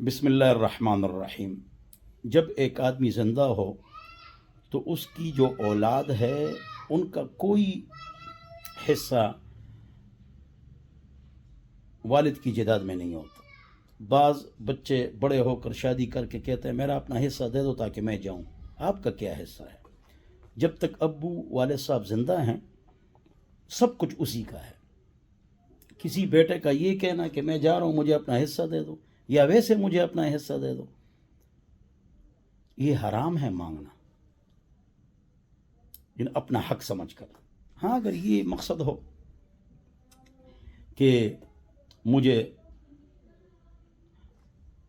بسم اللہ الرحمن الرحیم۔ جب ایک آدمی زندہ ہو تو اس کی جو اولاد ہے ان کا کوئی حصہ والد کی جائیداد میں نہیں ہوتا۔ بعض بچے بڑے ہو کر شادی کر کے کہتے ہیں میرا اپنا حصہ دے دو تاکہ میں جاؤں۔ آپ کا کیا حصہ ہے؟ جب تک ابو والد صاحب زندہ ہیں سب کچھ اسی کا ہے۔ کسی بیٹے کا یہ کہنا کہ میں جا رہا ہوں مجھے اپنا حصہ دے دو یا ویسے مجھے اپنا حصہ دے دو، یہ حرام ہے مانگنا، اپنا حق سمجھ کر۔ ہاں اگر یہ مقصد ہو کہ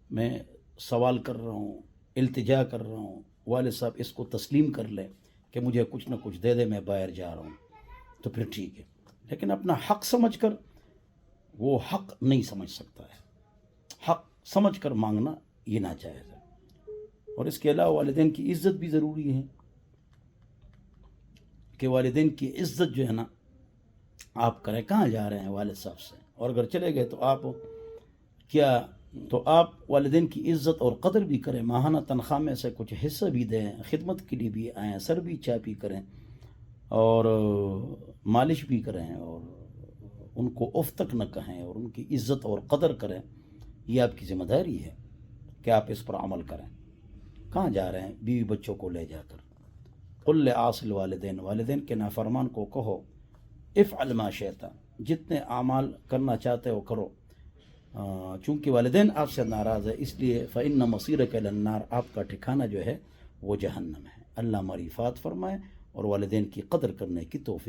میں سوال کر رہا ہوں، التجا کر رہا ہوں، والد صاحب اس کو تسلیم کر لیں کہ مجھے کچھ نہ کچھ دے دے، میں باہر جا رہا ہوں، تو پھر ٹھیک ہے، لیکن اپنا حق سمجھ کر وہ حق نہیں سمجھ سکتا ہے۔ حق سمجھ کر مانگنا یہ ناجائز ہے۔ اور اس کے علاوہ والدین کی عزت بھی ضروری ہے کہ والدین کی عزت جو ہے نا آپ کریں۔ کہاں جا رہے ہیں والد صاحب سے، اور اگر چلے گئے تو آپ والدین کی عزت اور قدر بھی کریں، ماہانہ تنخواہ میں سے کچھ حصہ بھی دیں، خدمت کے لیے بھی آئیں، سر بھی چاپی کریں اور مالش بھی کریں اور ان کو اف تک نہ کہیں اور ان کی عزت اور قدر کریں۔ یہ آپ کی ذمہ داری ہے کہ آپ اس پر عمل کریں۔ کہاں جا رہے ہیں بیوی بچوں کو لے جا کر؟ قل لعاصی الوالدین، والدین کے نافرمان کو کہو افعل ما شئت، جتنے اعمال کرنا چاہتے ہو کرو، چونکہ والدین آپ سے ناراض ہے اس لیے فإن مصیرک الی النار، آپ کا ٹھکانہ جو ہے وہ جہنم ہے۔ اللہ ہماری افات فرمائے اور والدین کی قدر کرنے کی توفیق